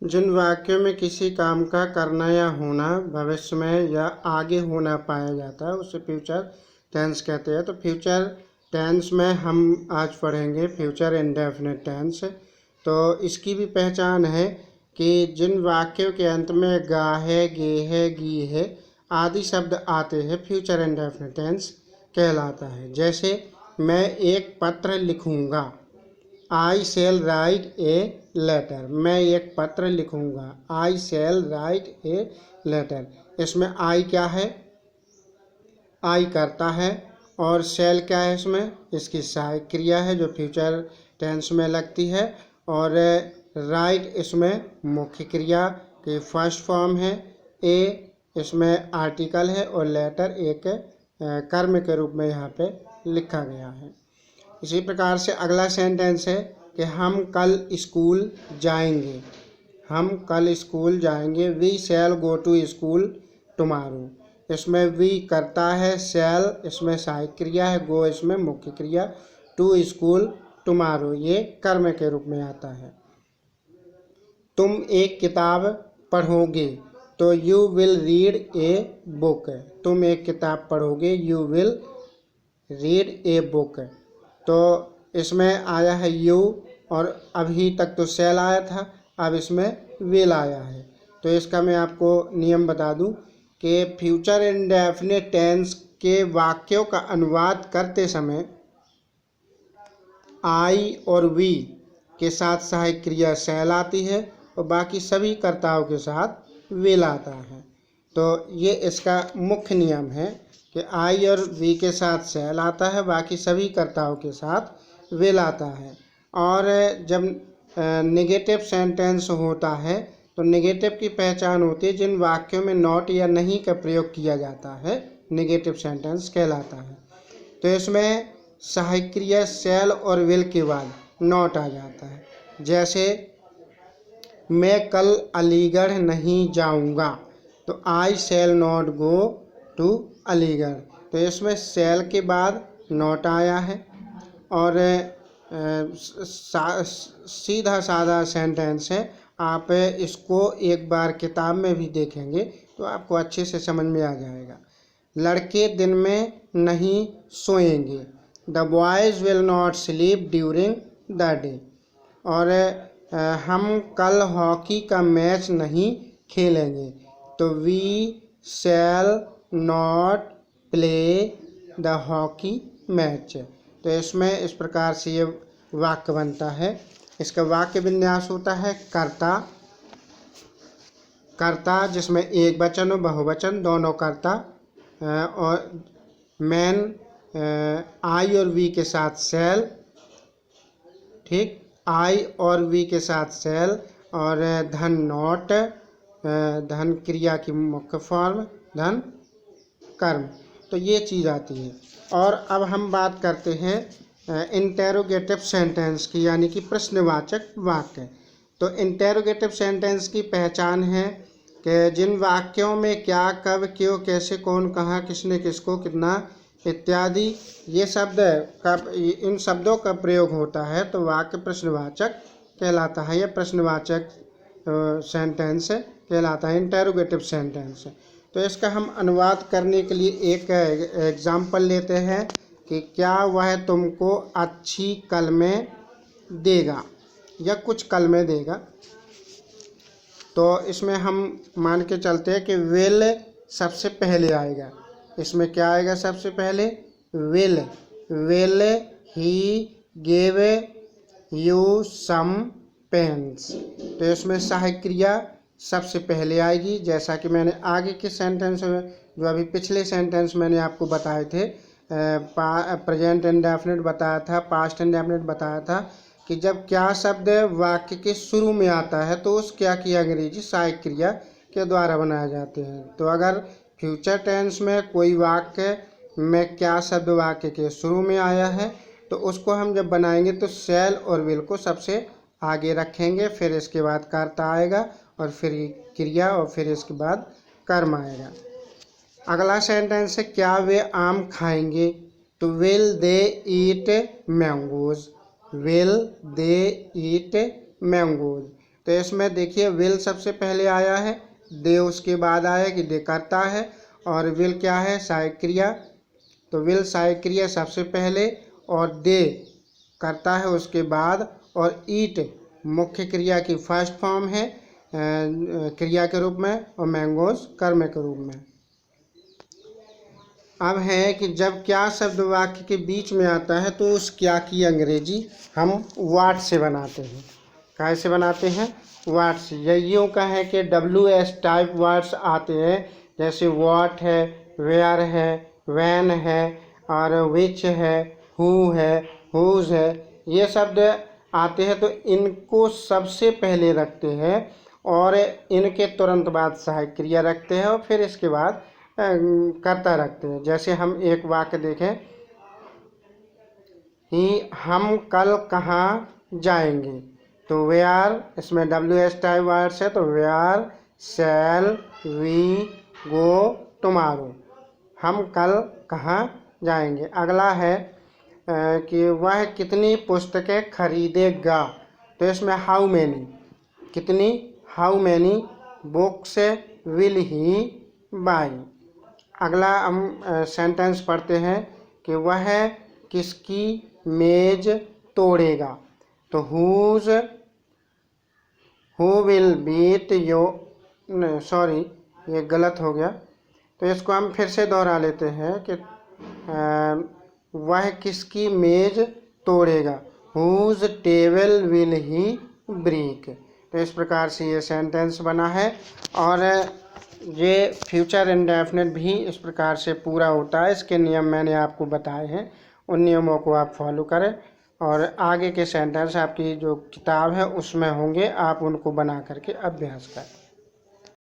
जिन वाक्यों में किसी काम का करना या होना भविष्य में या आगे होना पाया जाता है उसे फ्यूचर टेंस कहते हैं। तो फ्यूचर टेंस में हम आज पढ़ेंगे फ्यूचर इंडेफिनिट टेंस। तो इसकी भी पहचान है कि जिन वाक्यों के अंत में गा है, गे है, गी है आदि शब्द आते हैं फ्यूचर इंडेफिनिट टेंस कहलाता है। जैसे मैं एक पत्र लिखूँगा, आई शैल राइट ए लेटर। मैं एक पत्र लिखूँगा, आई शैल राइट ए लेटर। इसमें आई क्या है? आई करता है। और शैल क्या है? इसमें इसकी सहायक क्रिया है जो फ्यूचर टेंस में लगती है। और राइट इसमें मुख्य क्रिया की फर्स्ट फॉर्म है। ए इसमें आर्टिकल है और लेटर एक कर्म के रूप में यहाँ पे लिखा गया है। इसी प्रकार से अगला सेंटेंस है कि हम कल स्कूल जाएंगे। हम कल स्कूल जाएंगे। We shall go to school tomorrow. इसमें वी करता है, शैल इसमें सहायक क्रिया है, गो इसमें मुख्य क्रिया, टू स्कूल टुमारो ये कर्म के रूप में आता है। तुम एक किताब पढ़ोगे तो you will read a book. तुम एक किताब पढ़ोगे, you will read a book. तो इसमें आया है यू और अभी तक तो शैल आया था, अब इसमें विल आया है। तो इसका मैं आपको नियम बता दूं कि फ्यूचर इंडेफिनिट टेंस के वाक्यों का अनुवाद करते समय आई और वी के साथ सहायक क्रिया शैल आती है और बाकी सभी कर्ताओं के साथ विल आता है। तो ये इसका मुख्य नियम है कि आई और वी के साथ शैल आता है, बाकी सभी कर्ताओं के साथ विल आता है। और जब नेगेटिव सेंटेंस होता है तो नेगेटिव की पहचान होती है जिन वाक्यों में नॉट या नहीं का प्रयोग किया जाता है, नेगेटिव सेंटेंस कहलाता है। तो इसमें सहायक क्रिया शैल और विल के बाद नॉट आ जाता है। जैसे मैं कल अलीगढ़ नहीं जाऊंगा, तो I shall not go to Aligarh. तो इसमें शैल के बाद नॉट आया है। और सीधा साधा सेंटेंस है, आप इसको एक बार किताब में भी देखेंगे तो आपको अच्छे से समझ में आ जाएगा। लड़के दिन में नहीं सोएंगे, the boys will not sleep during the day. और हम कल हॉकी का मैच नहीं खेलेंगे, तो we shall not play the hockey match. तो इसमें इस प्रकार से ये वाक्य बनता है। इसका वाक्य विन्यास होता है कर्ता, कर्ता जिसमें एक वचन और बहुवचन दोनों कर्ता, और मैन आई और वी के साथ शैल, ठीक, आई और वी के साथ शैल, और धन नॉट, धन क्रिया की मुख्य फॉर्म, धन कर्म। तो ये चीज़ आती है। और अब हम बात करते हैं इंटेरोगेटिव सेंटेंस की, यानी कि प्रश्नवाचक वाक्य। तो इंटेरोगेटिव सेंटेंस की पहचान है कि जिन वाक्यों में क्या, कब, क्यों, कैसे, कौन, कहाँ, किसने, किसको, कितना इत्यादि ये शब्द कब इन शब्दों का प्रयोग होता है तो वाक्य प्रश्नवाचक कहलाता है। यह प्रश्नवाचक सेंटेंस कहलाता है, इंटेरोगेटिव सेंटेंस। तो इसका हम अनुवाद करने के लिए एक एग्जाम्पल लेते हैं कि क्या वह तुमको अच्छी कलमें देगा या कुछ कलमें देगा। तो इसमें हम मान के चलते हैं कि विल सबसे पहले आएगा। इसमें क्या आएगा सबसे पहले? Will. Will he give you some pens. तो इसमें सहायक क्रिया सबसे पहले आएगी, जैसा कि मैंने आगे के सेंटेंस में, जो अभी पिछले सेंटेंस मैंने आपको बताए थे, प्रेजेंट इंडेफिनिट बताया था, पास्ट इंडेफिनिट बताया था कि जब क्या शब्द वाक्य के शुरू में आता है तो उस क्या की अंग्रेजी सहायक क्रिया के द्वारा बनाए जाते हैं। तो अगर फ्यूचर टेंस में कोई वाक्य में क्या शब्द वाक्य के शुरू में आया है तो उसको हम जब बनाएंगे तो शैल और विल को सबसे आगे रखेंगे, फिर इसके बाद कर्ता आएगा और फिर क्रिया और फिर इसके बाद कर्म आएगा। अगला सेंटेंस है क्या वे आम खाएंगे, तो will they eat mangoes. Will they eat mangoes. तो इसमें देखिए विल सबसे पहले आया है, दे उसके बाद आया कि दे करता है, और विल क्या है, सहायक क्रिया। तो विल सहायक क्रिया सबसे पहले और दे करता है उसके बाद, और ईट मुख्य क्रिया की फर्स्ट फॉर्म है क्रिया के रूप में, और मैंगोज कर्म के रूप में। अब है कि जब क्या शब्द वाक्य के बीच में आता है तो उस क्या की अंग्रेजी हम वाट से बनाते हैं। कैसे बनाते हैं, वाट से। यूँ का है कि WS टाइप वर्ड्स आते हैं, जैसे वॉट है, वेयर है, वैन है, और विच है, हु है, हुज है, ये शब्द आते हैं। तो इनको सबसे पहले रखते हैं और इनके तुरंत बाद सहायक क्रिया रखते हैं, और फिर इसके बाद कर्ता रखते हैं। जैसे हम एक वाक्य देखें, हम कल कहाँ जाएंगे, तो वेयर, इसमें WS टाइप वर्ड्स है, तो where shall we go tomorrow, हम कल कहाँ जाएंगे। अगला है कि वह कितनी पुस्तकें खरीदेगा, तो इसमें हाउ मैनी, कितनी, how many books will he by. अगला हम सेंटेंस पढ़ते हैं कि वह किसकी मेज तोड़ेगा, तो who will beat you, sorry ये गलत हो गया, तो इसको हम फिर से दोहरा लेते हैं कि वह किसकी मेज तोड़ेगा, whose table will he break. तो इस प्रकार से ये सेंटेंस बना है, और ये फ्यूचर इंडेफिनिट भी इस प्रकार से पूरा होता है। इसके नियम मैंने आपको बताए हैं, उन नियमों को आप फॉलो करें, और आगे के सेंटेंस आपकी जो किताब है उसमें होंगे, आप उनको बना करके अभ्यास करें।